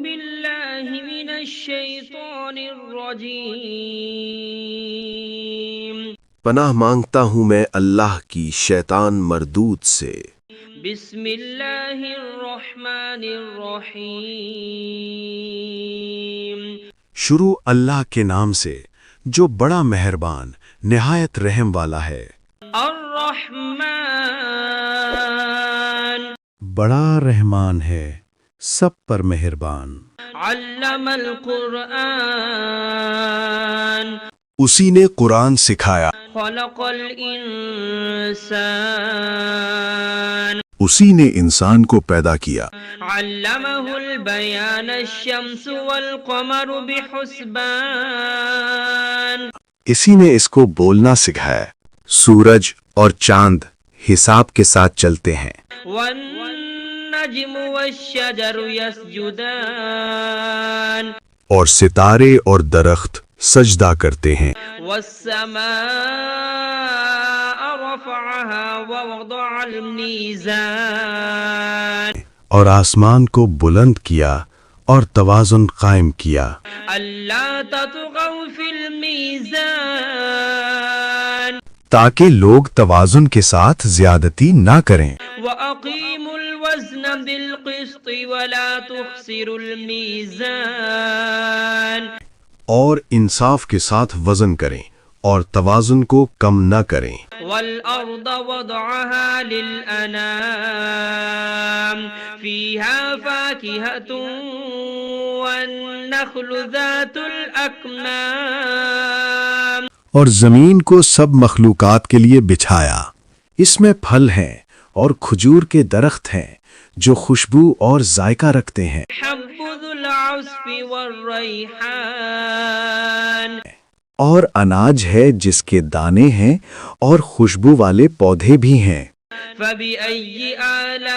بالله من الشيطان الرجيم پناہ مانگتا ہوں میں اللہ کی شیطان مردود سے۔ بسم اللہ الرحمن الرحیم شروع اللہ کے نام سے جو بڑا مہربان نہایت رحم والا ہے۔ الرحمن بڑا رحمان ہے، سب پر مہربان۔ علم القرآن اسی نے قرآن سکھایا، خلق الانسان اسی نے انسان کو پیدا کیا۔ علمہ البیان الشمس والقمر بحسبان اسی نے اس کو بولنا سکھایا، سورج اور چاند حساب کے ساتھ چلتے ہیں۔ والنجم والشجر يسجدان اور ستارے اور درخت سجدہ کرتے ہیں۔ والسماء رفعها ووضع الميزان اور آسمان کو بلند کیا اور توازن قائم کیا، ألا تطغوا في الميزان تاکہ لوگ توازن کے ساتھ زیادتی نہ کریں۔ وأقيموا الوزن بالقسط ولا تخسروا الميزان اور انصاف کے ساتھ وزن کریں اور توازن کو کم نہ کریں۔ والأرض وضعها للأنام فيها فاكهة والنخل ذات الأكمام اور زمین کو سب مخلوقات کے لیے بچھایا، اس میں پھل ہیں اور کھجور کے درخت ہیں جو خوشبو اور ذائقہ رکھتے ہیں۔ حب ذو العصف والريحان اور اناج ہے جس کے دانے ہیں اور خوشبو والے پودے بھی ہیں۔ فبأي آلاء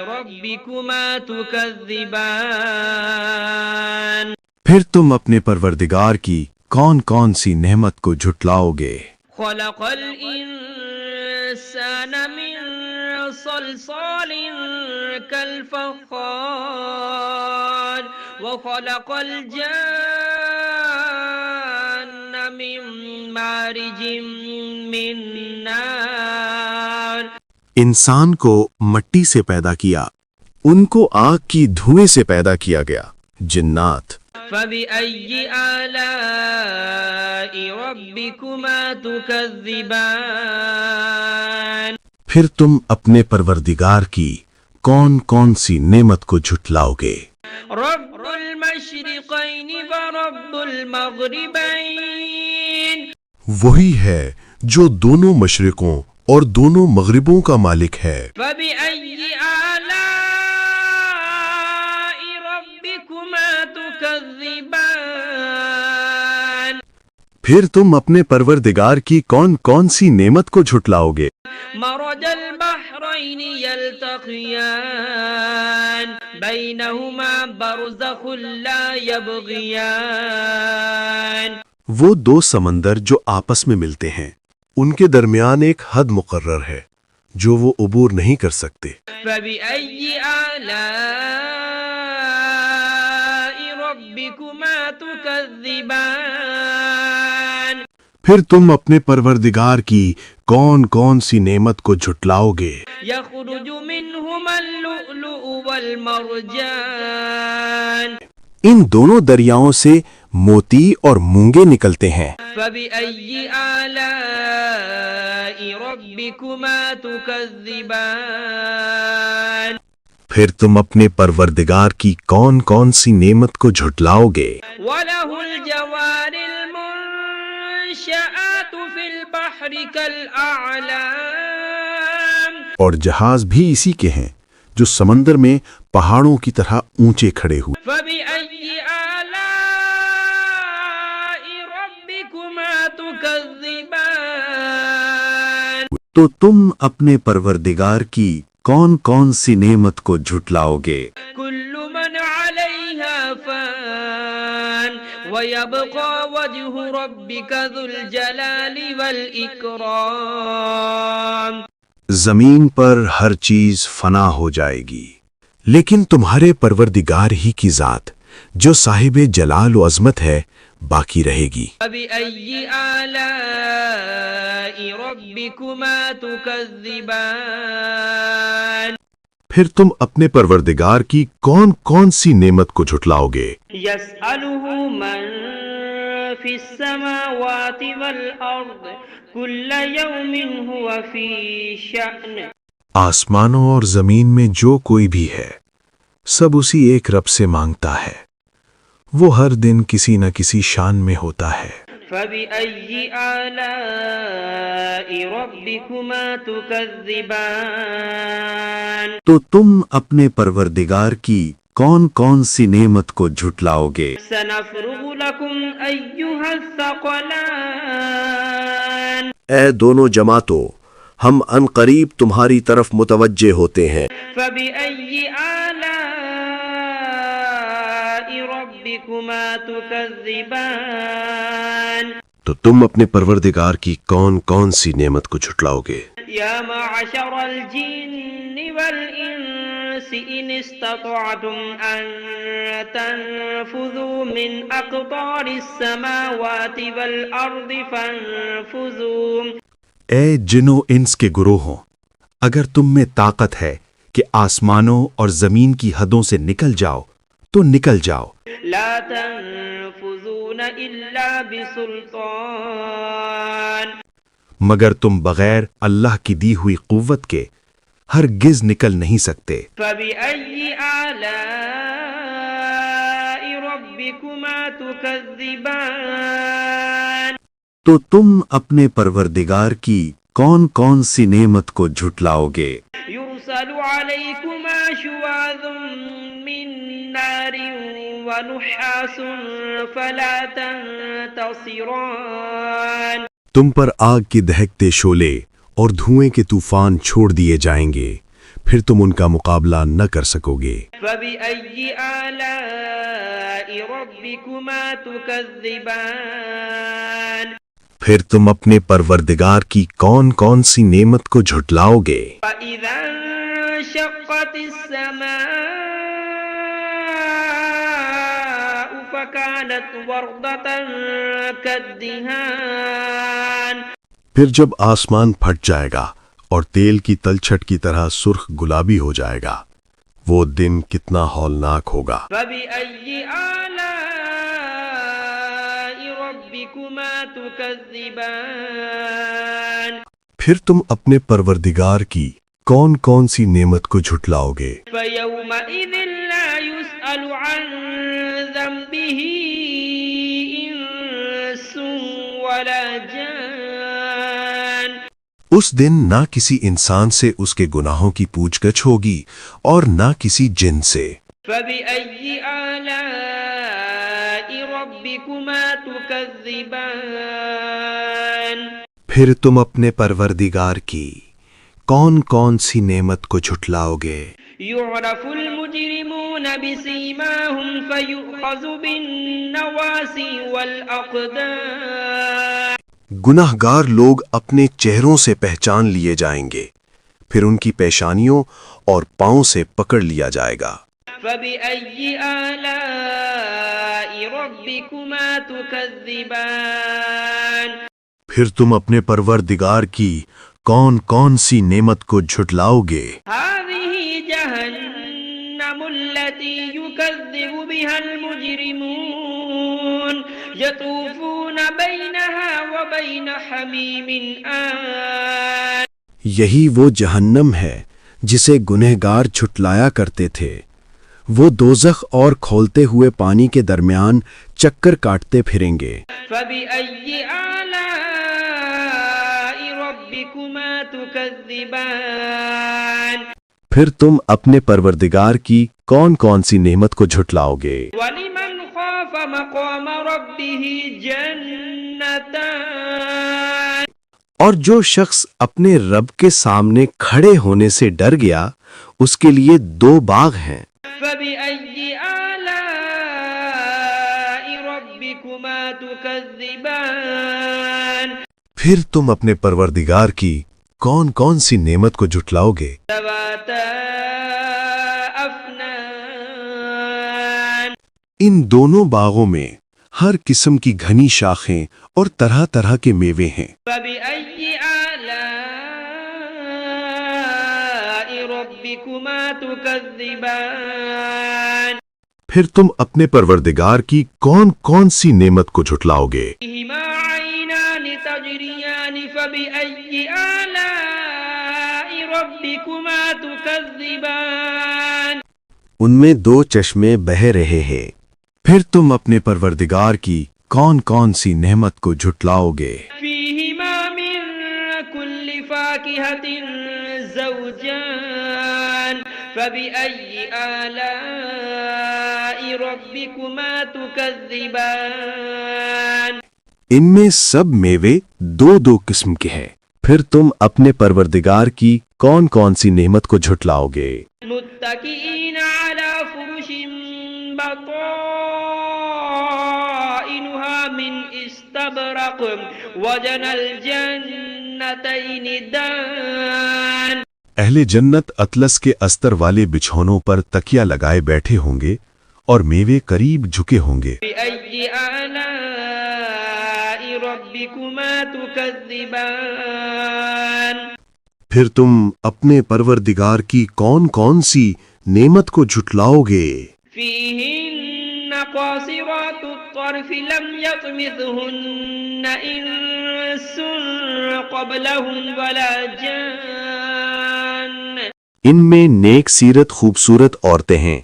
ربكما تكذبان پھر تم اپنے پروردگار کی کون کون سی نعمت کو جھٹلاؤ گے؟ خلق الإنسان من صلصال كالفخار وخلق الجان من مارج من نار انسان کو مٹی سے پیدا کیا، ان کو آگ کی دھوئیں سے پیدا کیا گیا۔ جنات فبأي آلاء ربكما تكذبان پھر تم اپنے پروردگار کی کون کون سی نعمت کو جھٹلاؤ گے؟ رب المشرقين ورب المغربين وہی ہے جو دونوں مشرقوں اور دونوں مغربوں کا مالک ہے۔ فبأي آلاء ربكما تكذبان پھر تم اپنے پروردگار کی کون کون سی نعمت کو جھٹلاؤ گے؟ مرج البحرين يلتقيان بينهما برزخ لا يبغيان وہ دو سمندر جو آپس میں ملتے ہیں، ان کے درمیان ایک حد مقرر ہے جو وہ عبور نہیں کر سکتے۔ فبأي آلاء ربكما تكذبان پھر تم اپنے پروردگار کی کون کون سی نعمت کو جھٹلاؤ گے؟ يخرج منهما اللؤلؤ والمرجان ان دونوں دریاؤں سے موتی اور مونگے نکلتے ہیں۔ فبأي آلاء ربكما تكذبان پھر تم اپنے پروردگار کی کون کون سی نعمت کو جھٹلاؤ گے؟ وله الجوار المنشآت في البحر كالأعلام اور جہاز بھی اسی کے ہیں جو سمندر میں پہاڑوں کی طرح اونچے کھڑے ہوئے۔ فبأي آلاء ربكما تكذبان تو تم اپنے پروردگار کی کون کون سی نعمت کو جھٹلاؤ گے؟ كل من عليها فان ويبقى وجه ربك ذو الجلال والإكرام زمین پر ہر چیز فنا ہو جائے گی، لیکن تمہارے پروردگار ہی کی ذات جو صاحب جلال و عظمت ہے باقی رہے گی۔ فبأي آلاء ربكما تكذبان پھر تم اپنے پروردگار کی کون کون سی نعمت کو جھٹلاؤ گے؟ يسأله من في السماوات والأرض كل يوم هو في شأن آسمانوں اور زمین میں جو کوئی بھی ہے سب اسی ایک رب سے مانگتا ہے، وہ ہر دن کسی نہ کسی شان میں ہوتا ہے۔ فبأي آلاء ربكما تكذبان تو تم اپنے پروردگار کی کون کون سی نعمت کو جھٹلاؤ گے؟ سنفرغ لكم أيها الثقلان اے دونوں جماعتوں، ہم ان قریب تمہاری طرف متوجہ ہوتے ہیں۔ فبأي آلاء ربكما تكذبان تو تم اپنے پروردگار کی کون کون سی نعمت کو جھٹلاؤ گے؟ يا معشر الجن والإنس إن استطعتم أن تنفذوا من أقطار السماوات والأرض فانفذوا اے جن و انس کے گروہوں، اگر تم میں طاقت ہے کہ آسمانوں اور زمین کی حدوں سے نکل جاؤ تو نکل جاؤ، لا تنفذون إلا بسلطان مگر تم بغیر اللہ کی دی ہوئی قوت کے ہرگز نکل نہیں سکتے۔ فبأي آلاء ربكما تكذبان تو تم اپنے پروردگار کی کون کون سی نعمت کو جھٹلاؤ گے؟ يرسل عليكما شواظ من نار ونحاس فلا تنتصران تم پر آگ کے دہکتے شعلے اور دھوئیں کے طوفان چھوڑ دیے جائیں گے، پھر تم ان کا مقابلہ نہ کر سکو گے۔ فبأي آلاء ربكما تكذبان پھر تم اپنے پروردگار کی کون کون سی نعمت کو جھٹلاؤ گے؟ فإذا انشقت السماء فكانت وردة كالدهان پھر جب آسمان پھٹ جائے گا اور تیل کی تلچھٹ کی طرح سرخ گلابی ہو جائے گا، وہ دن کتنا ہولناک ہوگا۔ فبأي آلاء ربكما تكذبان پھر تم اپنے پروردگار کی کون کون سی نعمت کو جھٹلاؤ گے؟ فيومئذ لا يسأل عن ذنبه إنس ولا جان اس دن نہ کسی انسان سے اس کے گناہوں کی پوچھ گچھ ہوگی اور نہ کسی جن سے۔ فبأي آلاء ربكما تكذبان پھر تم اپنے پروردگار کی کون کون سی نعمت کو جھٹلاؤ گے؟ يعرف المجرمون بسيماهم فيؤخذ بالنواصي والأقدام گناہ گار لوگ اپنے چہروں سے پہچان لیے جائیں گے، پھر ان کی پیشانیوں اور پاؤں سے پکڑ لیا جائے گا۔ فبأي آلاء ربكما تكذبان پھر تم اپنے پروردگار کی کون کون سی نعمت کو جھٹلاؤ گے؟ هذه جهنم التي يكذب بها المجرمون يطوفون بينها وبين حميم آن یہی وہ جہنم ہے جسے گنہگار جھٹلایا کرتے تھے، وہ دوزخ اور کھولتے ہوئے پانی کے درمیان چکر کاٹتے پھریں گے۔ فبأي آلاء ربكما تكذبان پھر تم اپنے پروردگار کی کون کون سی نعمت کو جھٹلاؤ گے؟ ولمن خاف مقام ربه جنتان اور جو شخص اپنے رب کے سامنے کھڑے ہونے سے ڈر گیا اس کے لیے 2 باغ ہیں۔ فبأي آلاء ربكما تكذبان پھر تم اپنے پروردگار کی کون کون سی نعمت کو جھٹلاؤ گے؟ ذواتا أفنان ان دونوں باغوں میں ہر قسم کی گھنی شاخیں اور طرح طرح کے میوے ہیں۔ فبأي آلاء ربكما تكذبان پھر تم اپنے پروردگار کی کون کون سی نعمت کو جھٹلاؤ گے؟ فيهما عينان تجريان فبأي آلاء ربكما تكذبان ان میں دو چشمے بہہ رہے ہیں، پھر تم اپنے پروردگار کی کون کون سی نعمت کو جھٹلاؤ گے؟ فيهما من كل فاكهة زوجان فبأي آلاء ربكما تكذبان ان میں سب میوے دو دو قسم کے ہیں، پھر تم اپنے پروردگار کی کون کون سی نعمت کو جھٹلاؤ گے؟ متكئين على فرش بطائنها من استبرق وجنى الجنتين دان اہل جنت اطلس کے استر والے بچھونوں پر تکیا لگائے بیٹھے ہوں گے اور میوے قریب جھکے ہوں گے۔ بأي آلاء ربكما تكذبان پھر تم اپنے پروردگار کی کون کون سی نعمت کو جھٹلاؤ گے؟ فيهن قاصرات الطرف لم يطمثهن إنس قبلهم ولا جان ان میں نیک سیرت خوبصورت عورتیں ہیں،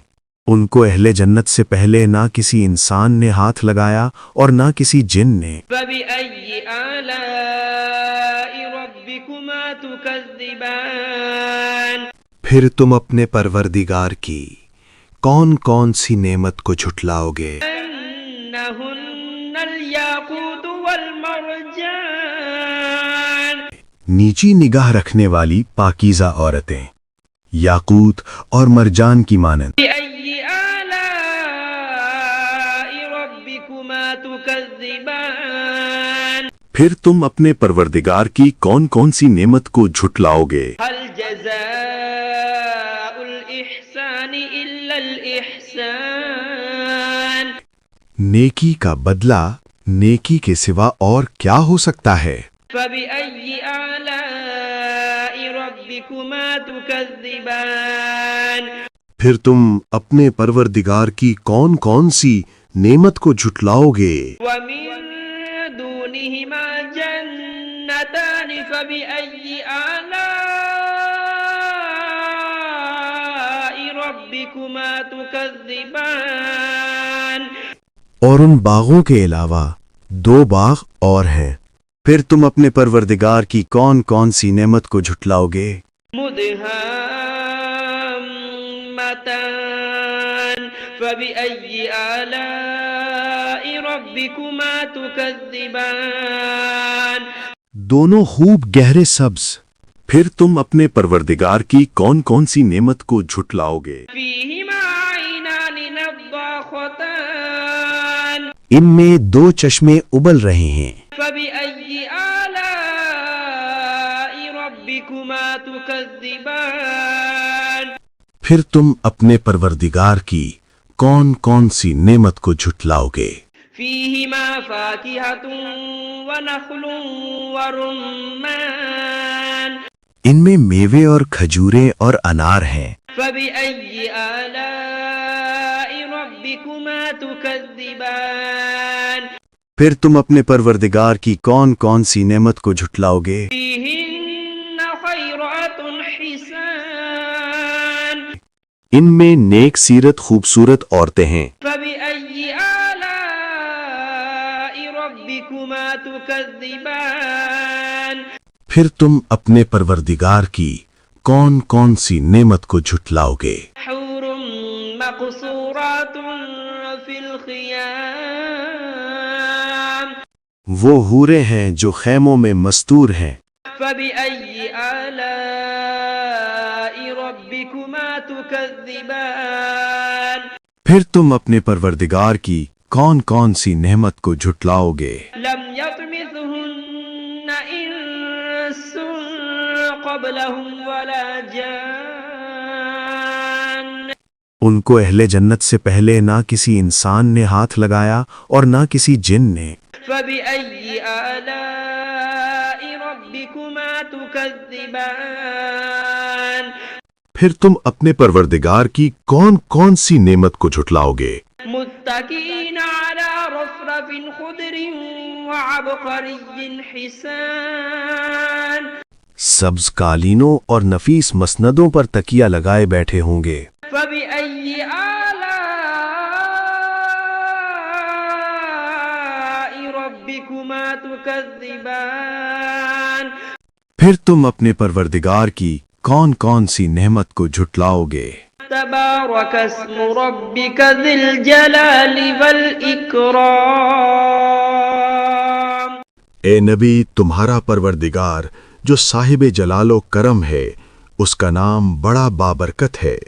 ان کو اہل جنت سے پہلے نہ کسی انسان نے ہاتھ لگایا اور نہ کسی جن نے۔ فبأي آلاء ربكما تكذبان پھر تم اپنے پروردگار کی کون کون سی نعمت کو جھٹلاؤ گے؟ أنهن الياقوت والمرجان نیچی نگاہ رکھنے والی پاکیزہ عورتیں، یاقوت اور مرجان کی مانند۔ بأي آلاء ربكما تكذبان پھر تم اپنے پروردگار کی کون کون سی نعمت کو جھٹلاؤ گے؟ هل جزاء الإحسان إلا الإحسان نیکی کا بدلہ نیکی کے سوا اور کیا ہو سکتا ہے؟ فبأي آلاء ربكما تكذبان پھر تم اپنے پروردگار کی کون کون سی نعمت کو جھٹلاؤ گے؟ ومن دونهما جنتان فبأي آلاء ربكما تكذبان اور ان باغوں کے علاوہ دو باغ اور ہیں، پھر تم اپنے پروردگار کی کون کون سی نعمت کو جھٹلاؤ گے؟ مدهامتان فبأي آلاء ربكما تكذبان دونوں خوب گہرے سبز، پھر تم اپنے پروردگار کی کون کون سی نعمت کو جھٹلاؤ گے؟ فيهما عينان نضاختان ان میں دو چشمے ابل رہے ہیں، فبأي آلاء ربكما تكذبان پھر تم اپنے پروردگار کی کون کون سی نعمت کو جھٹلاؤ گے؟ فيهما فاكهة ونخل ورمان ان میں میوے اور کھجوریں اور انار ہیں، فبأي آلاء ربكما تكذبان پھر تم اپنے پروردگار کی کون کون سی نعمت کو جھٹلاؤ گے؟ فيهن خيرات حسان ان میں نیک سیرت خوبصورت عورتیں ہیں، فبأي آلاء ربكما تكذبان پھر تم اپنے پروردگار کی کون کون سی نعمت کو جھٹلاؤ گے؟ حور مقصورات في الخيام وہ حوریں ہیں جو خیموں میں مستور ہیں، فبأي آلاء ربكما تكذبان پھر تم اپنے پروردگار کی کون کون سی نعمت کو جھٹلاؤ گے؟ لم يطمثهن إنس قبلهم ولا جان ان کو اہل جنت سے پہلے نہ کسی انسان نے ہاتھ لگایا اور نہ کسی جن نے۔ فبأي آلاء ربكما تكذبان پھر تم اپنے پروردگار کی کون کون سی نعمت کو جھٹلاؤ گے؟ متكئين على رفرف خضر وعبقري حسان سبز قالینوں اور نفیس مسندوں پر تکیہ لگائے بیٹھے ہوں گے۔ فبأي آلاء ربكما تكذبان پھر تم اپنے پروردگار کی کون کون سی نعمت کو جھٹلاؤ گے؟ تبارك اسم ربك ذي الجلال والإكرام اے نبی، تمہارا پروردگار جو صاحب جلال و کرم ہے، اس کا نام بڑا بابرکت ہے۔